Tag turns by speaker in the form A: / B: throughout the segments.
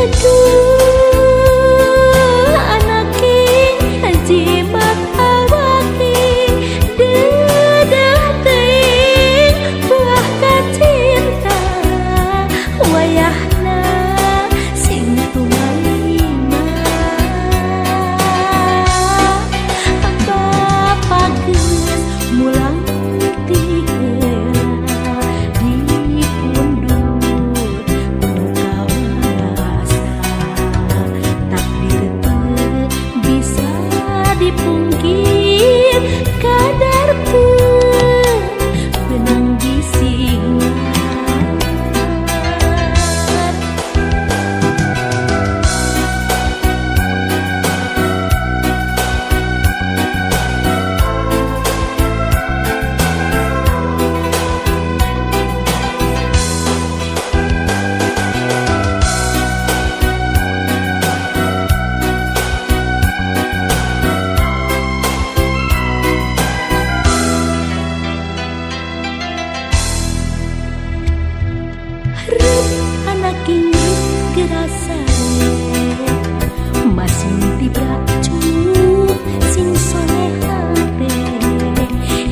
A: Aduh, anake jimat awake dedah teuing buah kacinta wayahna sing tumalima bapageus mulang ti heula dipundut kawasa takdir teu bisa dipungkir kadar teu benang bisingan. Anak ini gerasa masih tibra cukup sing soleh hate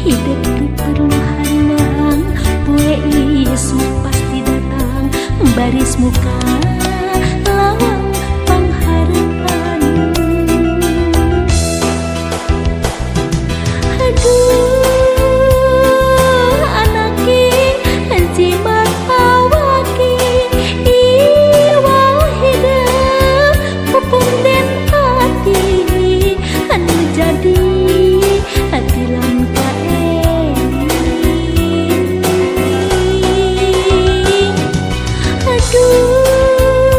A: hidup keperluan poe isu pasti datang baris muka lawang pengharapan. Aduh, anake jimat awake iwal hidup pupunden hati anu jadi hati lan kaeling. Aduh,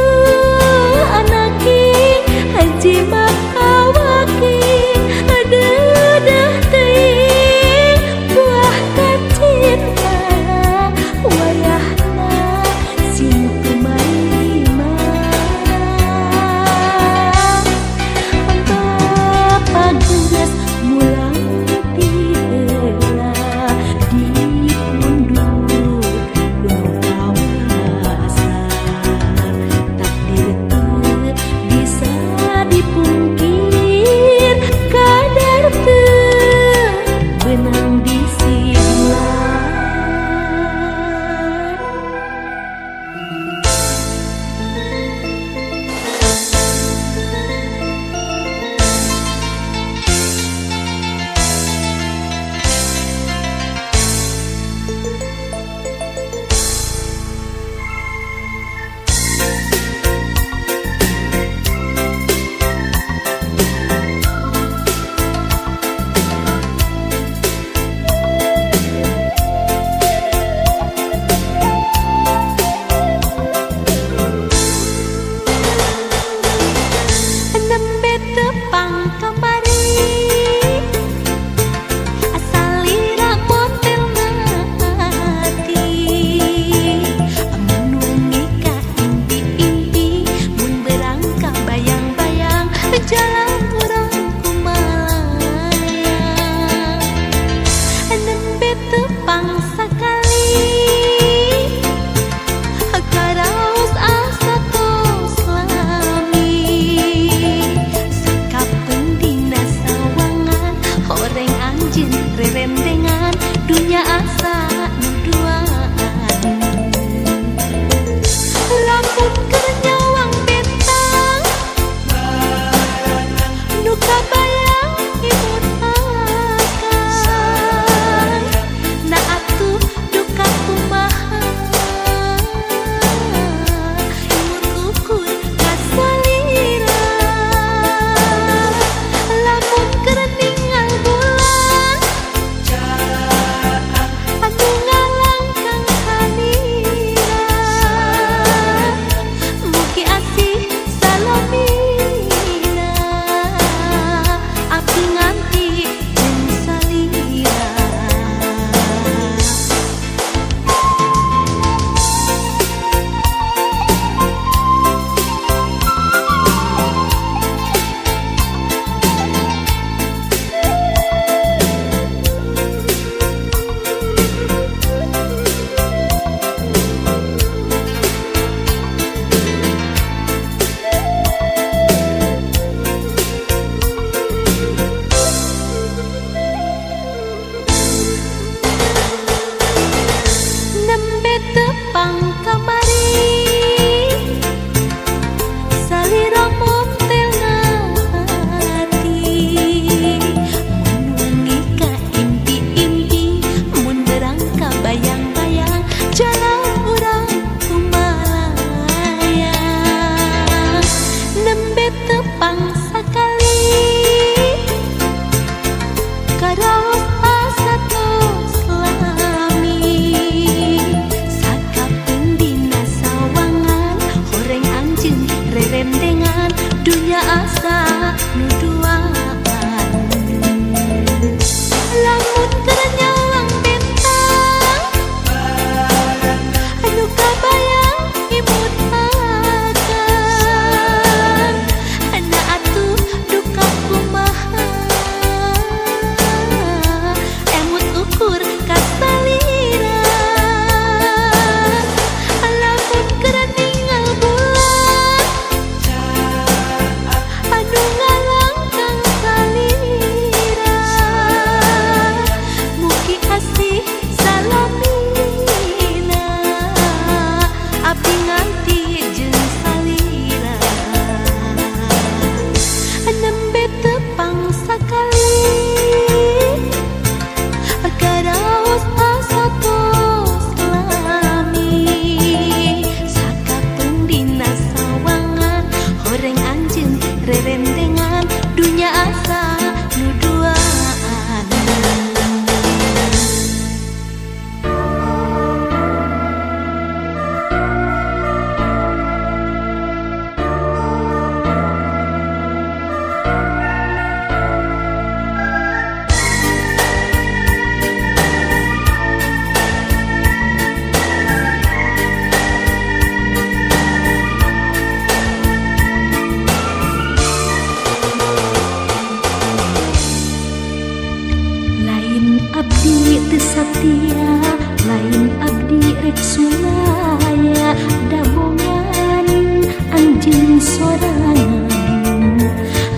A: sorangan.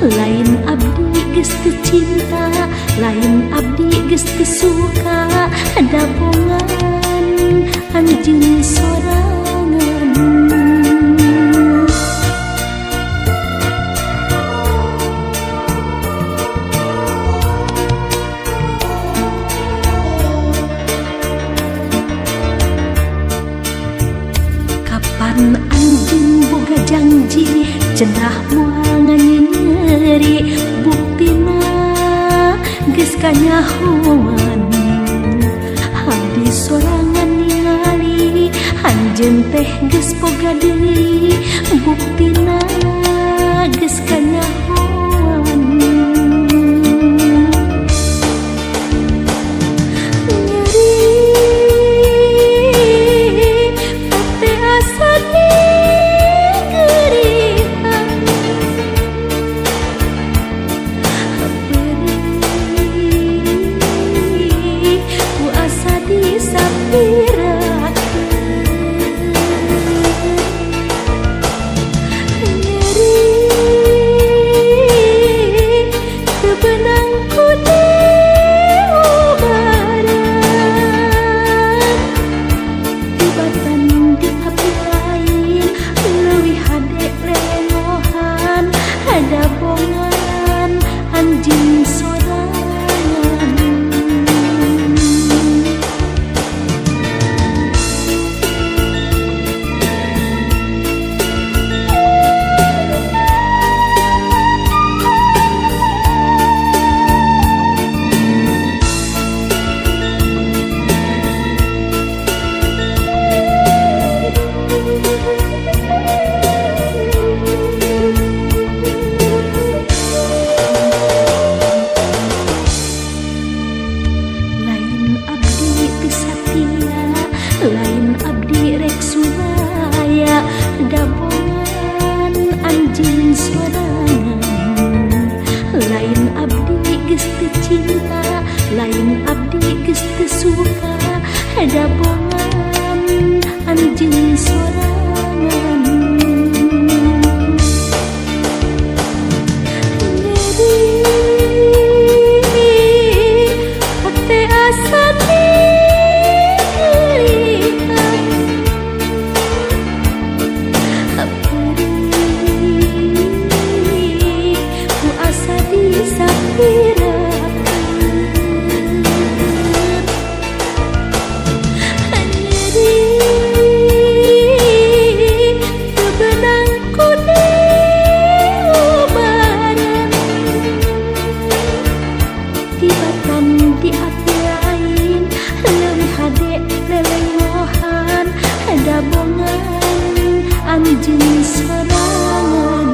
A: Lain abdi geus teu cinta, lain abdi geus teu suka, ada bongan anjeun sorangan. Kapan anjeun boga janji cenah moal nganyeri, buktina geus kanyahoan. Abdi sorangan ningali anjeun teh geus boga deui, buktina geus kanyahoan. Lain abdi rek suraya, dabongan anjeun sorangan. Lain abdi geus teu cinta, lain abdi geus teu suka, dabongan anjeun sorangan. Hate asa di api lain, leuwih hade lelengohan, dabongan anjeun sorangan.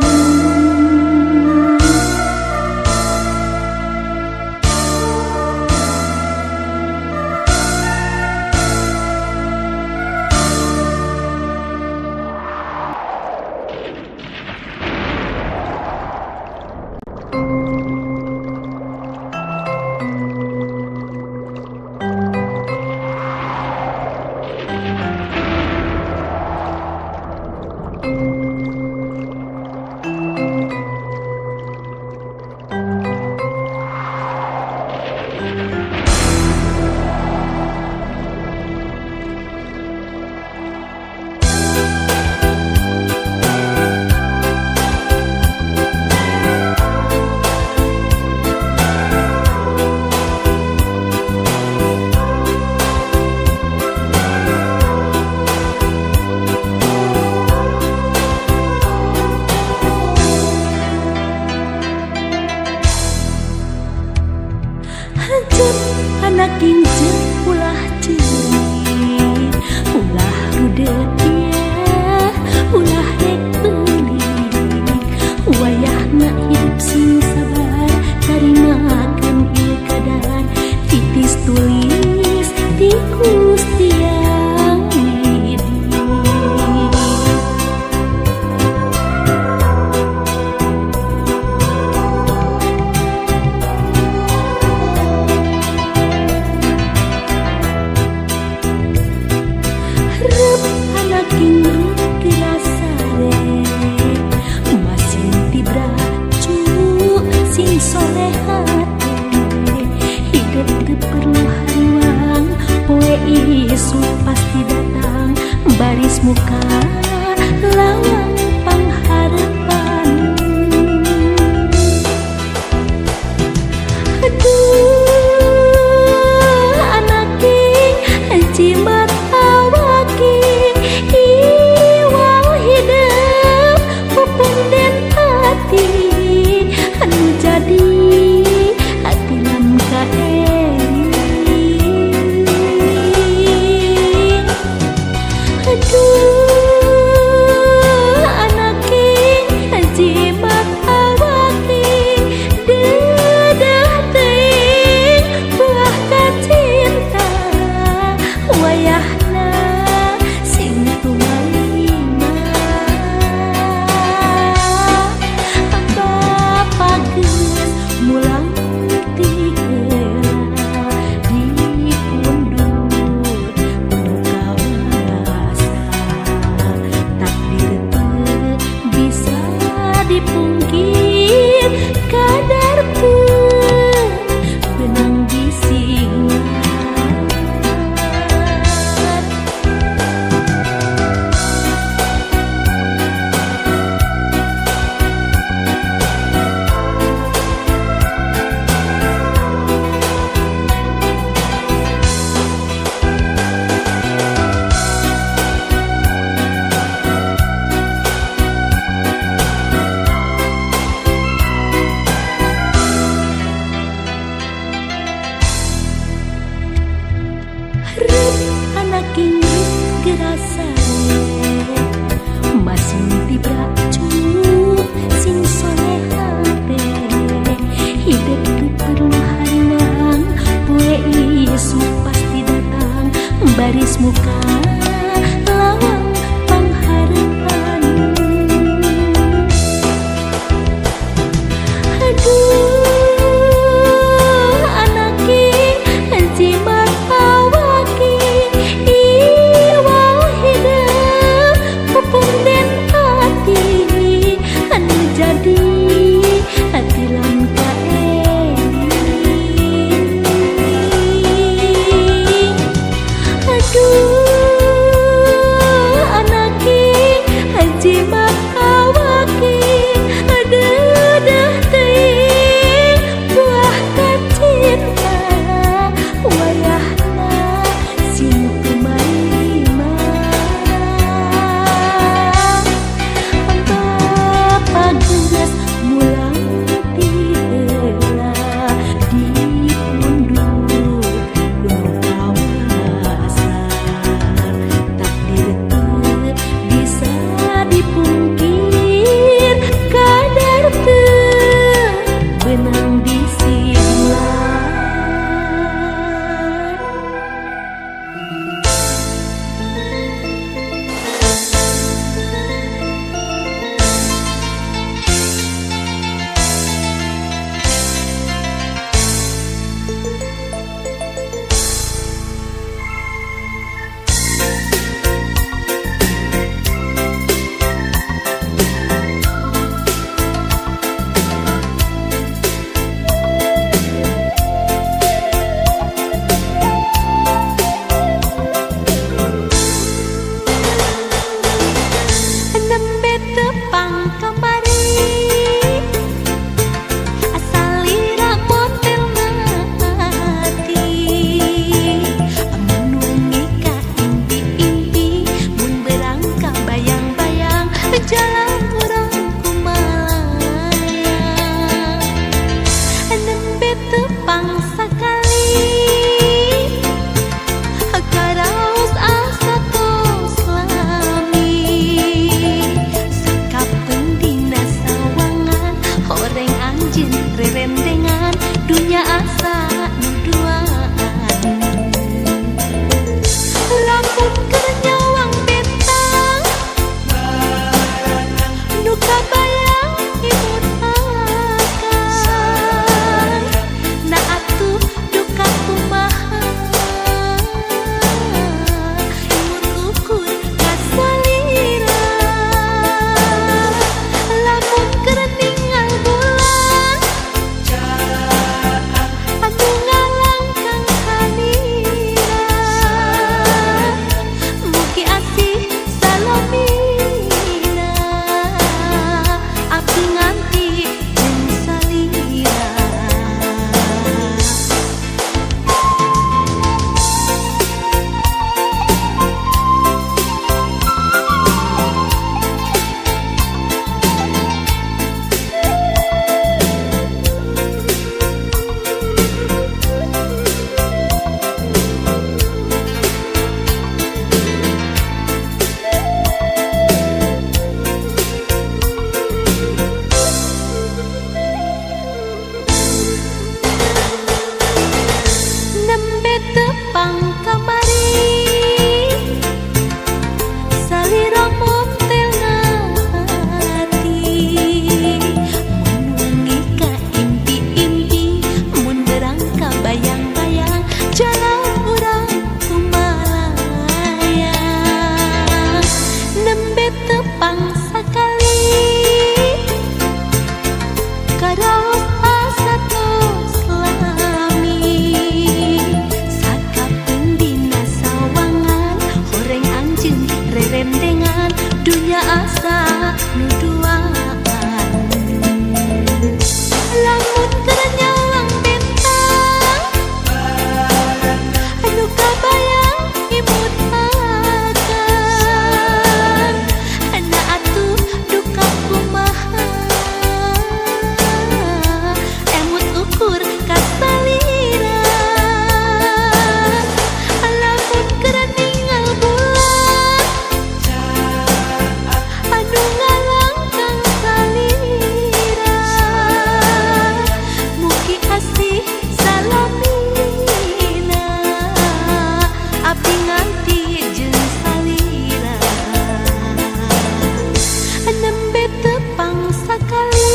A: sakali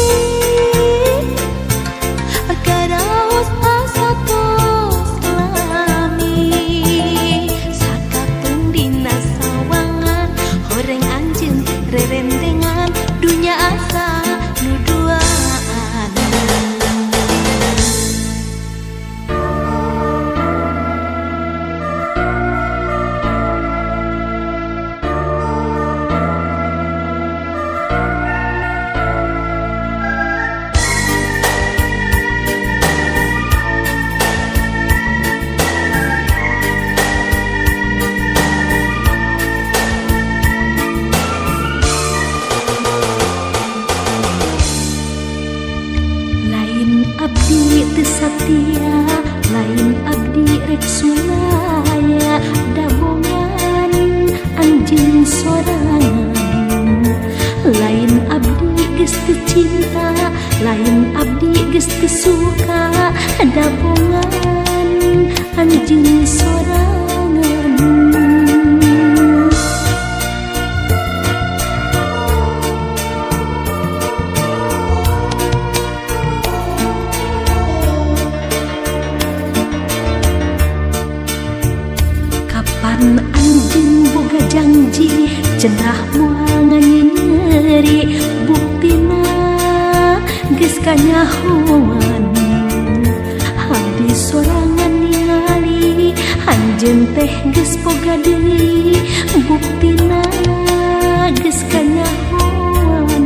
A: karaos asa tos lami sakapung dina sawangan horeng anjeun rerendengan dunya asa nu duaan. Abdi teu satia lain abdi rek sulaya dabongan anjeun sorangan lain abdi geus teu cinta lain abdi geus teu suka dabongan anjeun sorangan. Anjeun boga janji cenah moal nganyeri buktina geus kanyahoan abdi sorangan ningali anjeun teh geus boga deui buktina geus kanyahoan.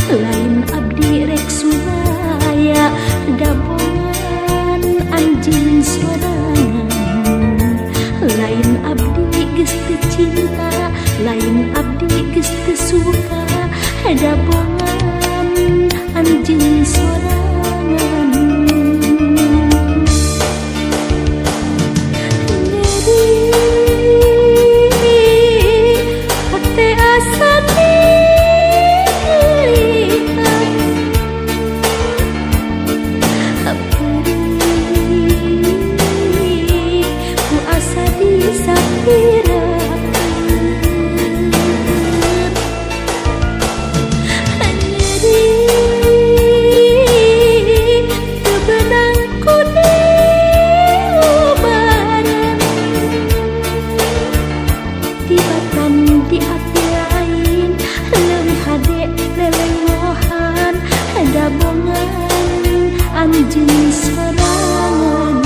A: Lain abdi rek sulaya dabongan anjeun sorangan lain abdi geus teu cinta lain abdi geus teu suka dabongan anjeun sorangan. Hate asa di ati lain leuwih hade lelengohan dabongan anjeun sorangan.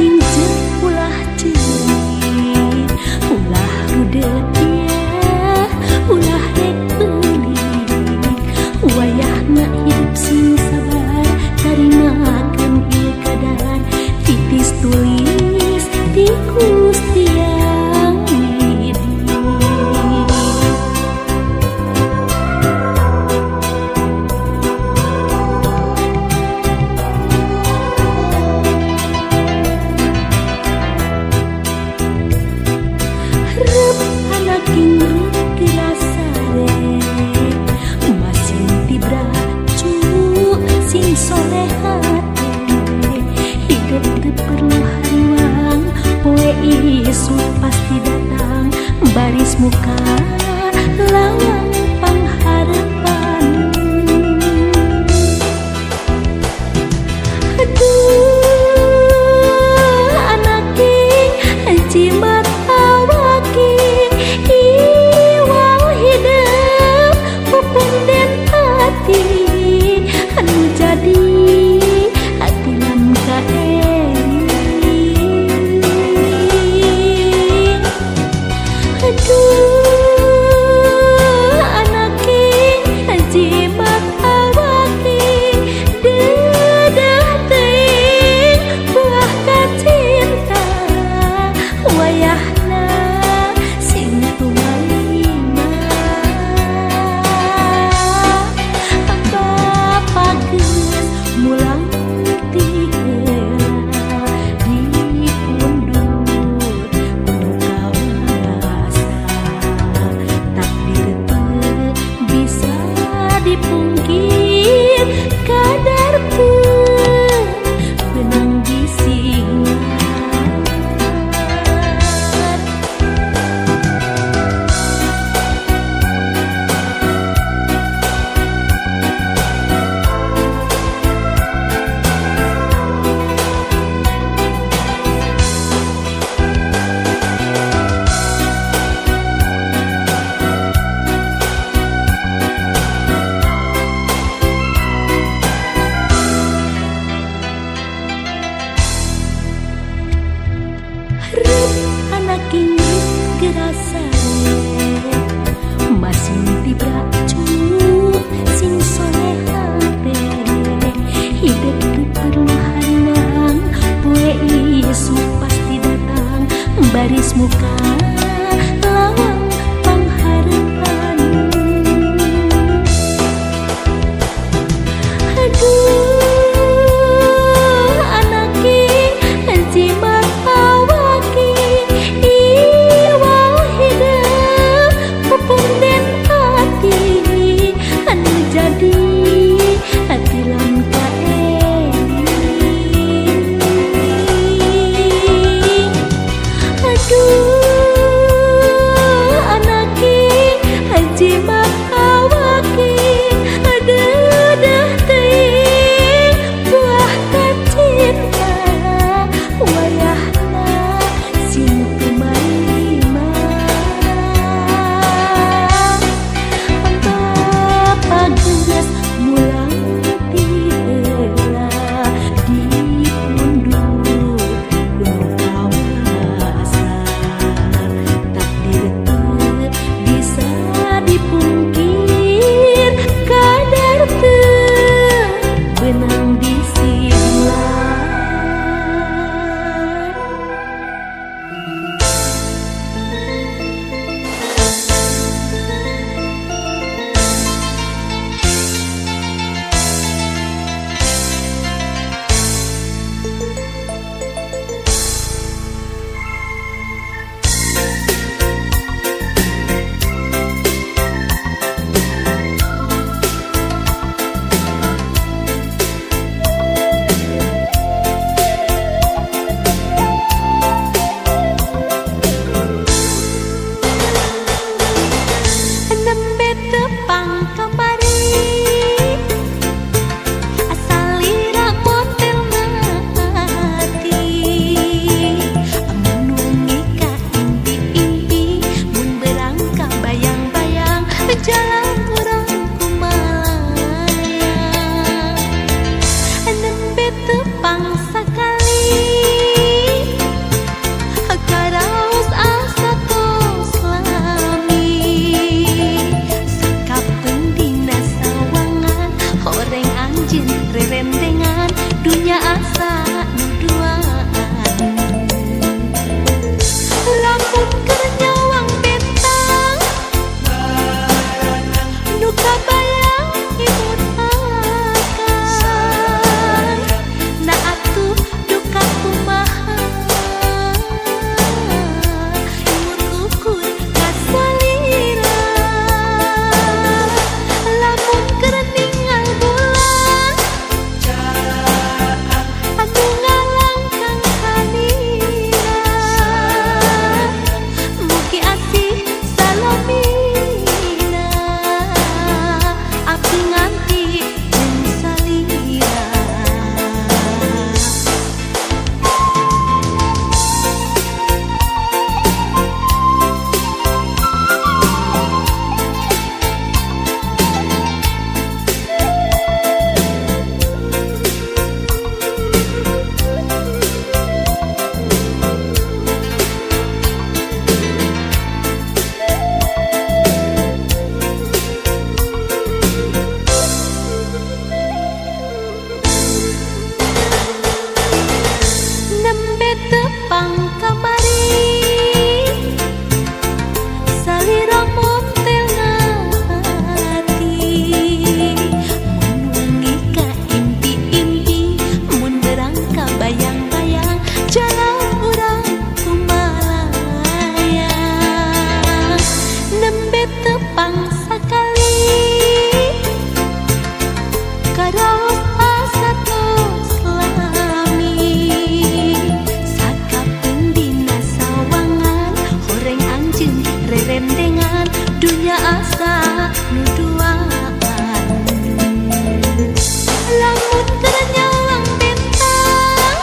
A: injek ulah cerit, ulah rudet dia, ulah rek beulik. Wayahna hidup sing sabar, tarimakeun ieu keadaan. Titis tulis ti Gusti Yang Widi. Rep anak ingin dirasare, masih tibra cu sing soleh hati. Hidup teu perlu hariwang, poe isu pasti datang. Baris muka lawang pangharapan. Aduh anaki jimat awaki, iwal hidup pupung den hati. Anu jadi hati lam kaering. Aduh anaki jimat awaki, dedah teuing buah kacinta. Wayahna sing tumalima, Bapa geus mulang ti heula dipundur kudu kawasa. Takdir teu bisa dipungkir, kadar teu benang disingat. Rep anak ingin gerasare, masih tibra cu sing soleh hate. Hidup teu perlu hariwang, poe isu pasti datang. Baris muka lawang pangharapan. Aduh anaki jimat awaki, iwal hidup pupung den hati. Anu jadi hati lam kaering. Aduh anaki jimat awaki, dedah teuing buah kacinta. Wayahna sing tumalima, Bapa geus mulang ti heula dipundur kudu kawasa. Takdir teu bisa dipungkir, kadar teu benang disilat. rerendengan dunia asa nu duaan. Lamun keur nyawang bentang nu kabayang imut akang, na atuh duka kumaha imut ukur kasalira. Lamun keur ningal bulan anu ngalangkang salira, mugi asih salomina abdi nganti jeung salira. Nembe tepang kamari salira montel ngati, mun wengi ka impi-impi, mun berang ka bayang-bayang, jalan urang kumalayang. Nembe tepang sakali karaos asa tos lami, sakapeung dina sawangan horeng anjeun rerendengan dunia asa nu duaan. Lamun keur nyawang bentang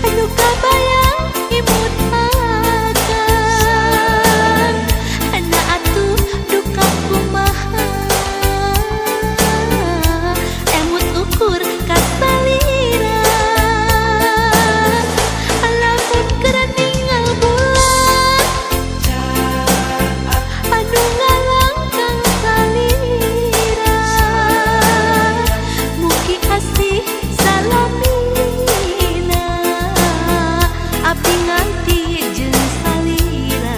A: anu kabayang imut akang, na atuh duka kumaha emut ukur kasalira. Lamun keur ningal bulan anu ngalangkang salira, mugi asih salomina abdi nganti jeung salira.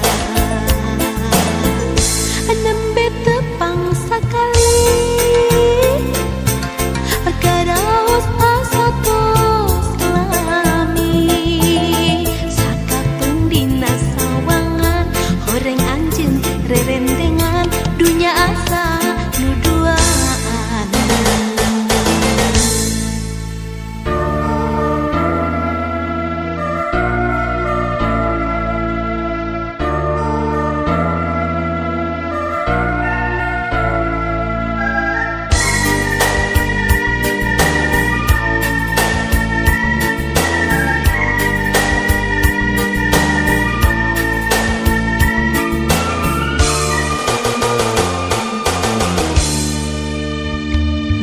A: Nembe tepang sakali karaos asa tos lami, sakapeung dina sawangan horeng anjeun rerendengan dunia asa nu duaan.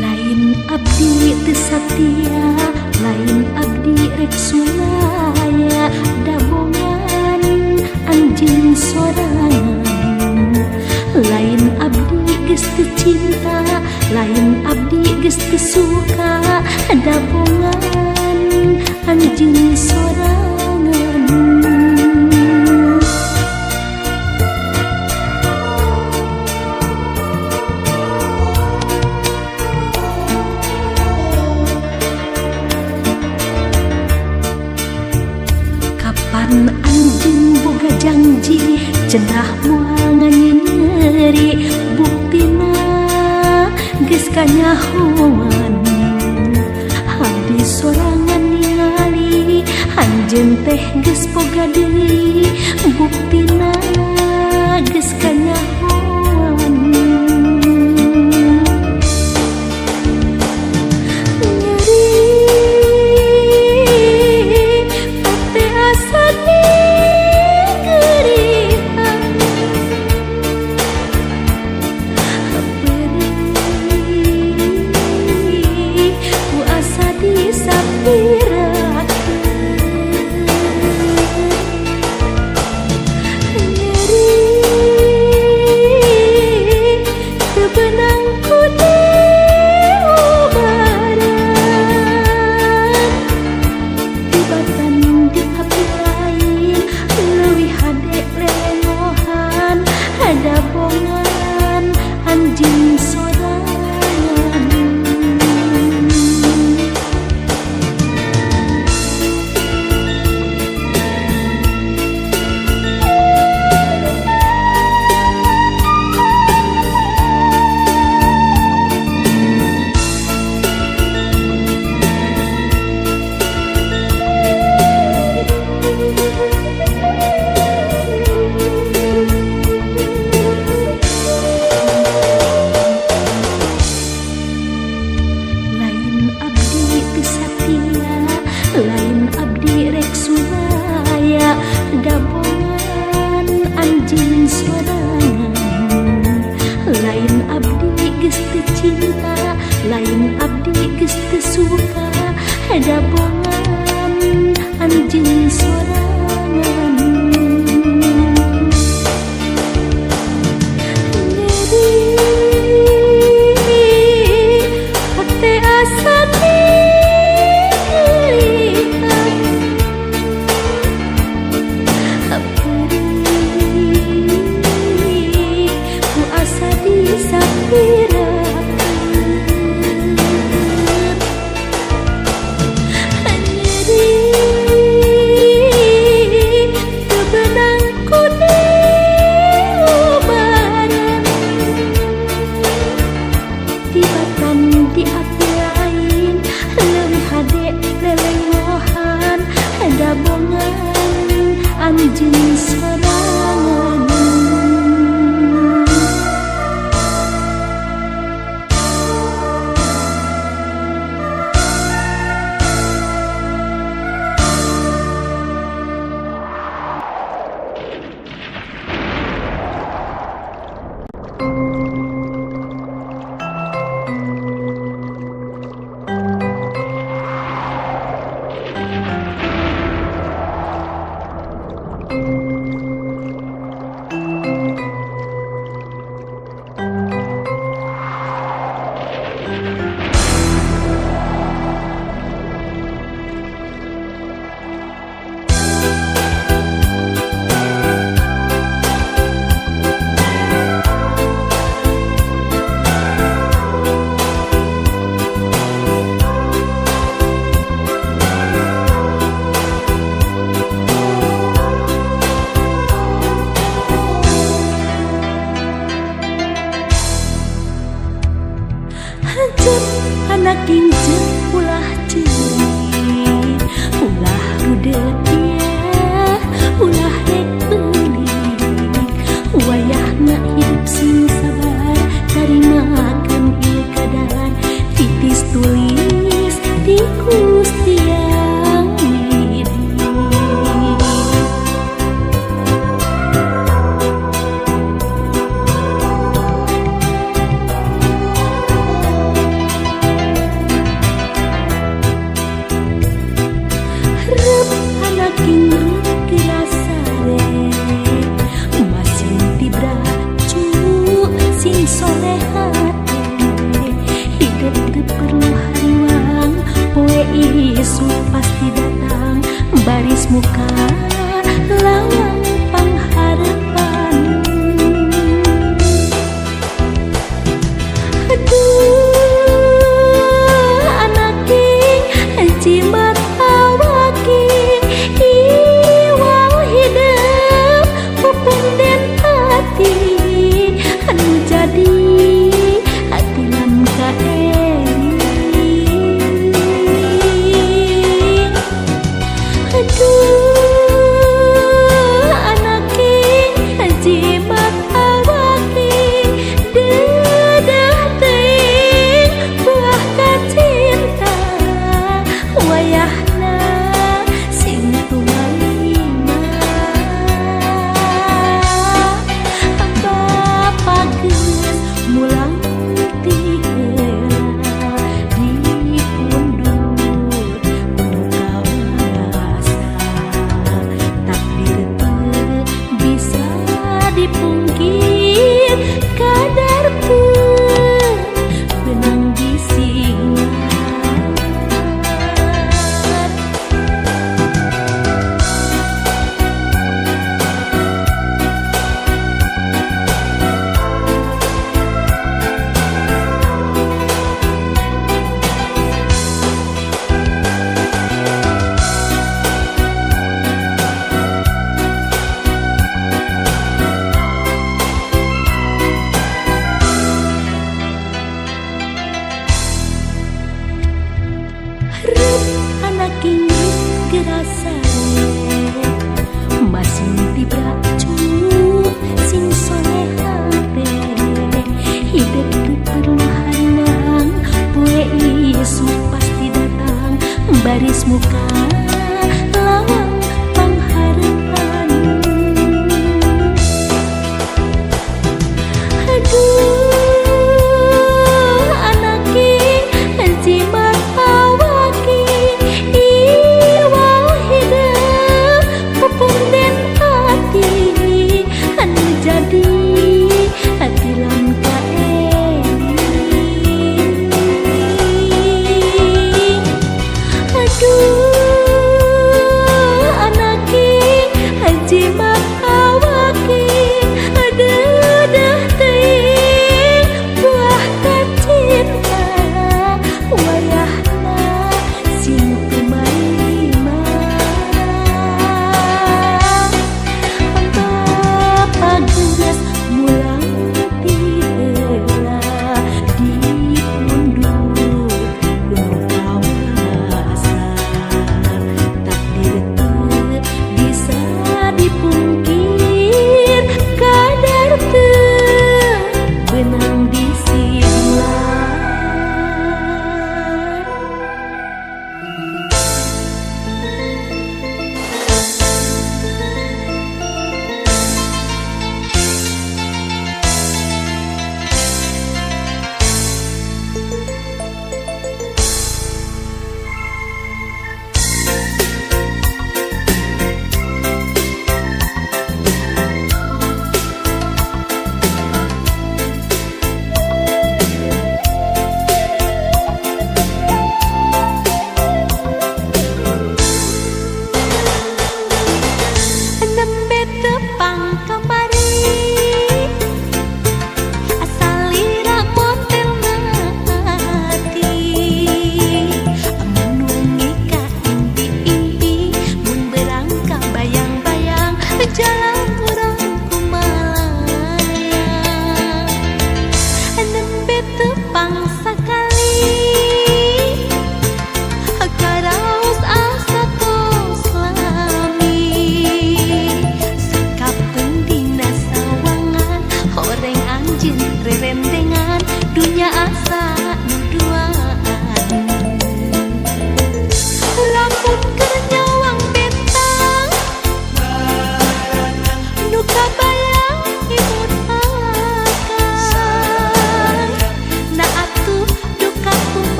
A: Lain abdi teu satia, lain abdi rek sulaya, dabongan anjeun sorangan. Lain abdi geus teu cinta, lain abdi geus teu suka, dabongan anjeun sorangan. Kapan anjeun boga janji cenah moal nganyeri, buktina geus kanyahoan. Abdi sorangan ningali anjeun teh geus boga deui, buktina geus kanyahoan. abdi geus teu suka dabongan anjeun sorangan. Hate asa anjeun sorangan. Anak kinceuk ulah ceurik, ulah rudet dia, ulah rek beulik. Wayahna hidup sing sabar, tarimakeun ieu keadaan. Titis tulis di Gusti Yang Widi. Isu pasti datang, baris muka lawang pengharapan. Aduh anak king jimat awaking iwal hidup pupung den hati anu jadi hati lam kae. Gerasa masih tiba cu sing soleh hate hidup tu perlu harang poe isu pasti datang baris muka lawang pengharapan. Aduh anak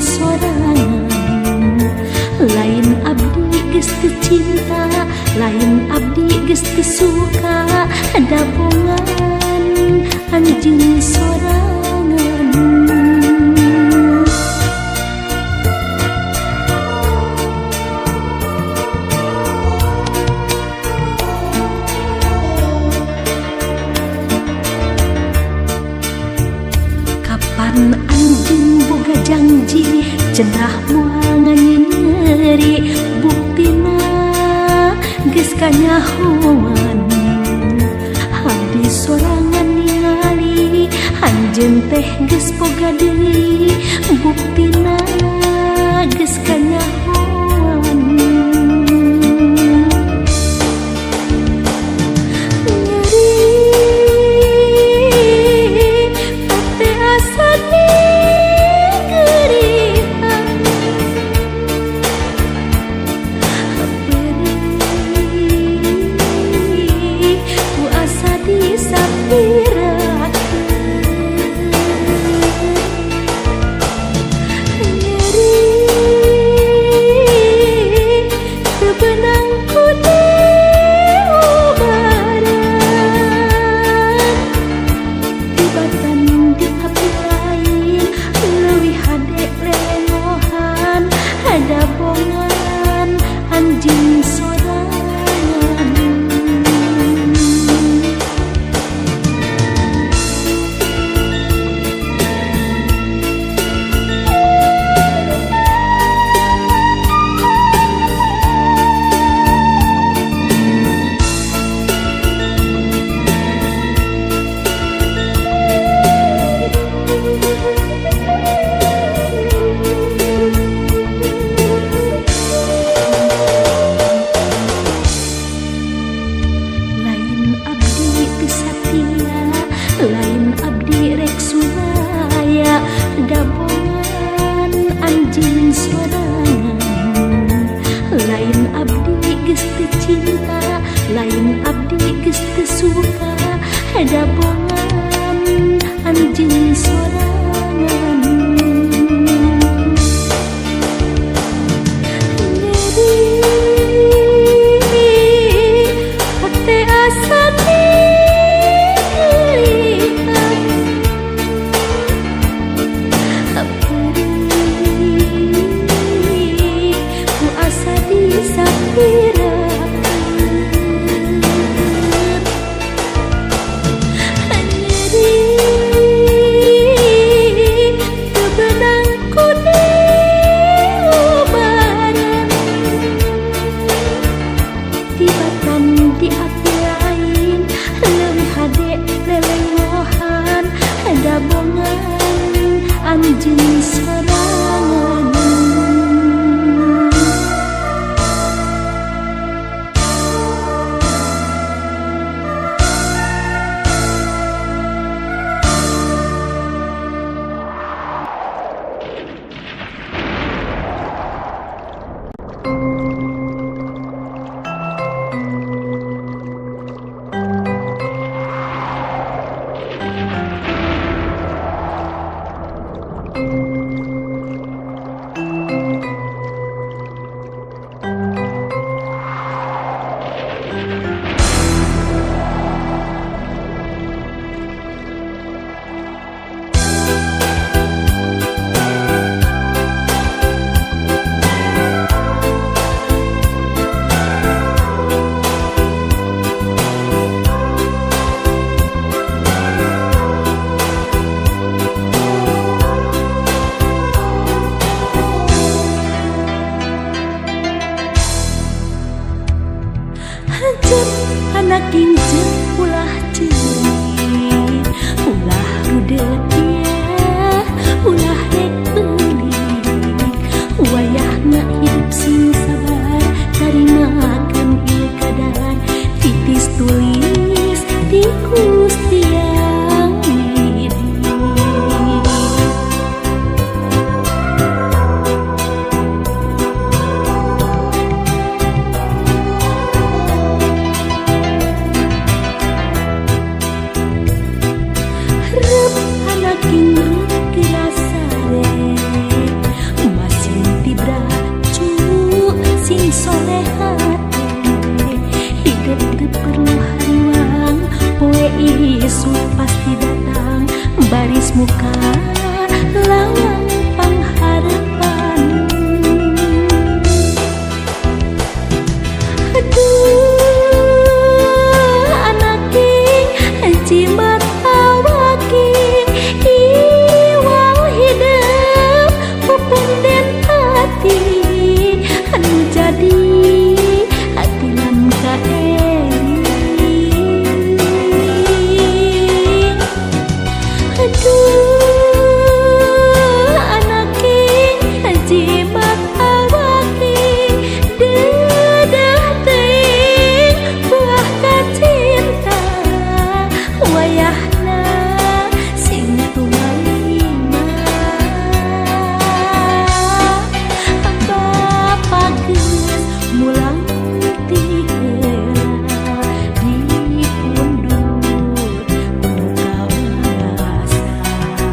A: sorangan lain abdi geus teu cinta lain abdi geus teu suka dabongan anjeun sorangan kapan anjeun boga janji cenah moal nganyeri buktina geus kanyahoan abdi sorangan ningali anjeun teh geus boga deui buktina geus kanyahoan lain abdi rek suraya dabongan anjeun sorangan lain abdi geus teu cinta lain abdi geus teu suka dabongan anjeun sorangan hate asa Duh anake jimat awake dedah teuing buah kacinta wayahna sing tumaima bapageus mulang ti heula di pundur kawasan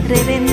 A: Reren